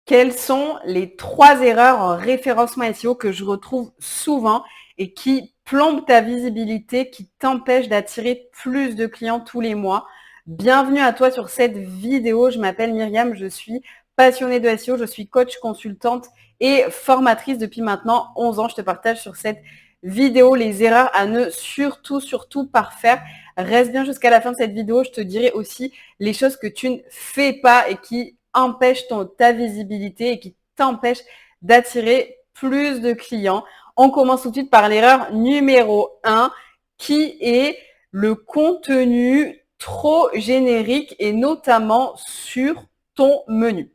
Quelles sont les 3 erreurs en référencement SEO que je retrouve souvent et qui plombent ta visibilité, qui t'empêchent d'attirer plus de clients tous les mois? Bienvenue à toi sur cette vidéo. Je m'appelle Myriam, je suis passionnée de SEO, je suis coach consultante et formatrice depuis maintenant 11 ans. Je te partage sur cette vidéo les erreurs à ne surtout pas faire. Reste bien jusqu'à la fin de cette vidéo. Je te dirai aussi les choses que tu ne fais pas et qui empêchent ta visibilité et qui t'empêchent d'attirer plus de clients. On commence tout de suite par l'erreur numéro 1 qui est le contenu trop générique et notamment sur ton menu.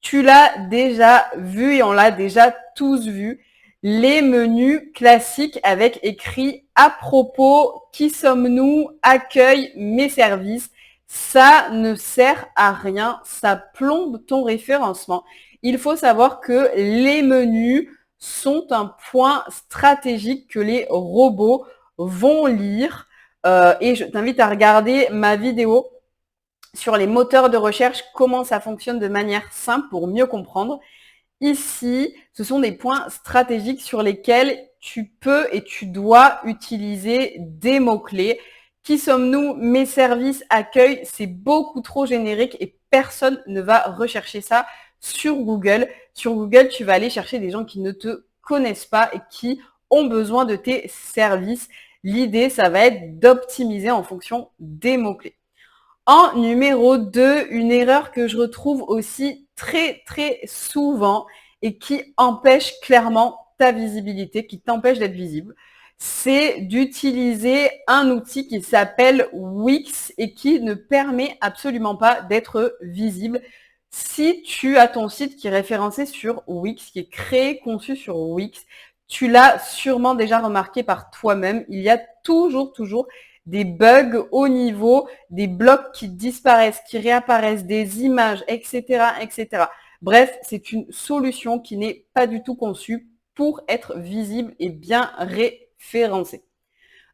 Tu l'as déjà vu et on l'a déjà tous vu. Les menus classiques avec écrit à propos, qui sommes-nous, accueil, mes services. Ça ne sert à rien, ça plombe ton référencement. Il faut savoir que les menus sont un point stratégique que les robots vont lire. Et je t'invite à regarder ma vidéo sur les moteurs de recherche, comment ça fonctionne de manière simple pour mieux comprendre. Ici, ce sont des points stratégiques sur lesquels tu peux et tu dois utiliser des mots-clés. Qui sommes-nous? Mes services, accueil, c'est beaucoup trop générique et personne ne va rechercher ça sur Google. Sur Google, tu vas aller chercher des gens qui ne te connaissent pas et qui ont besoin de tes services. L'idée, ça va être d'optimiser en fonction des mots-clés. En numéro 2, une erreur que je retrouve aussi très souvent et qui empêche clairement ta visibilité, qui t'empêche d'être visible, c'est d'utiliser un outil qui s'appelle Wix et qui ne permet absolument pas d'être visible. Si tu as ton site qui est référencé sur Wix, qui est créé, conçu sur Wix, tu l'as sûrement déjà remarqué par toi-même, il y a toujours des bugs au niveau des blocs qui disparaissent, qui réapparaissent, des images, etc. Bref, c'est une solution qui n'est pas du tout conçue pour être visible et bien référencée.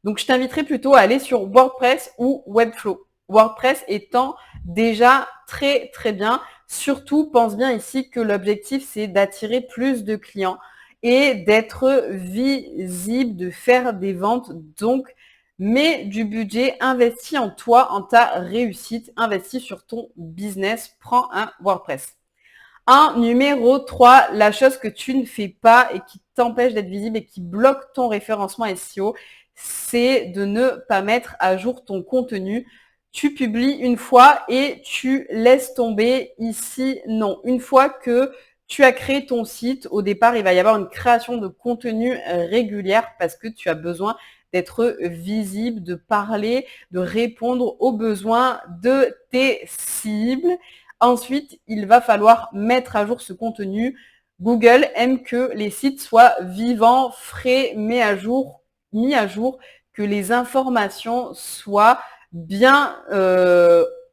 Donc, je t'inviterai plutôt à aller sur WordPress ou Webflow. WordPress étant déjà très bien. Surtout, pense bien ici que l'objectif, c'est d'attirer plus de clients et d'être visible, de faire des ventes. Donc, mets du budget, investis en toi, en ta réussite, investis sur ton business, prends un WordPress. Numéro 3, la chose que tu ne fais pas et qui t'empêche d'être visible et qui bloque ton référencement SEO, c'est de ne pas mettre à jour ton contenu. Tu publies une fois et tu laisses tomber. Ici, non. Une fois que tu as créé ton site, au départ, il va y avoir une création de contenu régulière parce que tu as besoin d'être visible, de parler, de répondre aux besoins de tes cibles. Ensuite, il va falloir mettre à jour ce contenu. Google aime que les sites soient vivants, frais, mis à jour, que les informations soient bien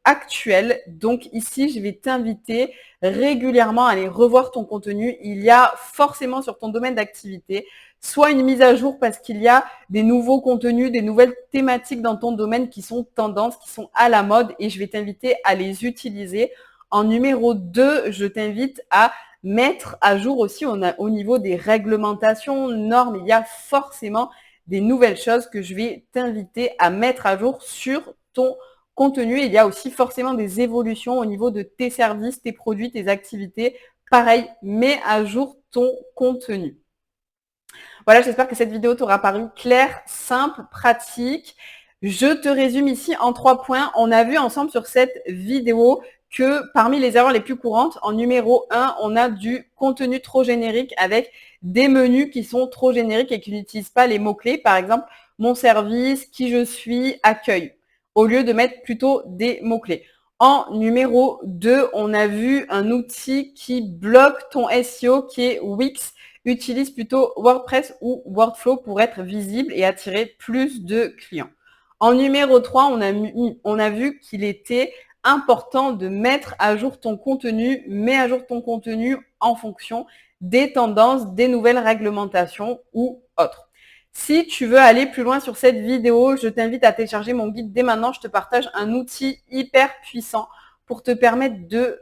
actuelles. Donc ici, je vais t'inviter régulièrement à aller revoir ton contenu. Il y a forcément sur ton domaine d'activité soit une mise à jour parce qu'il y a des nouveaux contenus, des nouvelles thématiques dans ton domaine qui sont tendances, qui sont à la mode et je vais t'inviter à les utiliser. En numéro 2, je t'invite à mettre à jour aussi au niveau des réglementations, normes. Il y a forcément des nouvelles choses que je vais t'inviter à mettre à jour sur ton contenu. Il y a aussi forcément des évolutions au niveau de tes services, tes produits, tes activités. Pareil, mets à jour ton contenu. Voilà, j'espère que cette vidéo t'aura paru claire, simple, pratique. Je te résume ici en 3 points. On a vu ensemble sur cette vidéo que parmi les erreurs les plus courantes, en numéro 1, on a du contenu trop générique avec des menus qui sont trop génériques et qui n'utilisent pas les mots-clés. Par exemple, mon service, qui je suis, accueil, au lieu de mettre plutôt des mots-clés. En numéro 2, on a vu un outil qui bloque ton SEO qui est Wix. Utilise plutôt WordPress ou Wordflow pour être visible et attirer plus de clients. En numéro 3, on a vu qu'il était important de mettre à jour ton contenu, mets à jour ton contenu en fonction des tendances, des nouvelles réglementations ou autres. Si tu veux aller plus loin sur cette vidéo, je t'invite à télécharger mon guide dès maintenant. Je te partage un outil hyper puissant pour te permettre de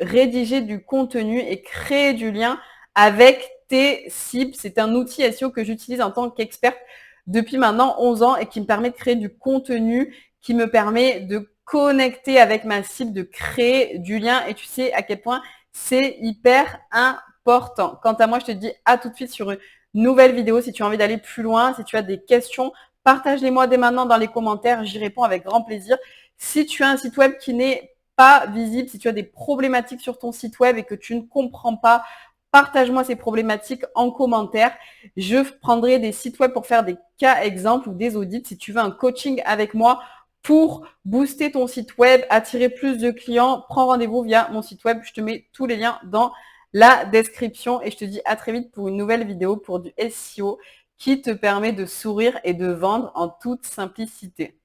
rédiger du contenu et créer du lien avec tes cibles. C'est un outil SEO que j'utilise en tant qu'experte depuis maintenant 11 ans et qui me permet de créer du contenu, qui me permet de connecter avec ma cible, de créer du lien. Et tu sais à quel point c'est hyper important. Quant à moi, je te dis à tout de suite sur une nouvelle vidéo. Si tu as envie d'aller plus loin, si tu as des questions, partage-les-moi dès maintenant dans les commentaires. J'y réponds avec grand plaisir. Si tu as un site web qui n'est pas visible, si tu as des problématiques sur ton site web et que tu ne comprends pas, partage-moi ces problématiques en commentaire. Je prendrai des sites web pour faire des cas exemples ou des audits. Si tu veux un coaching avec moi pour booster ton site web, attirer plus de clients, prends rendez-vous via mon site web. Je te mets tous les liens dans la description et je te dis à très vite pour une nouvelle vidéo pour du SEO qui te permet de sourire et de vendre en toute simplicité.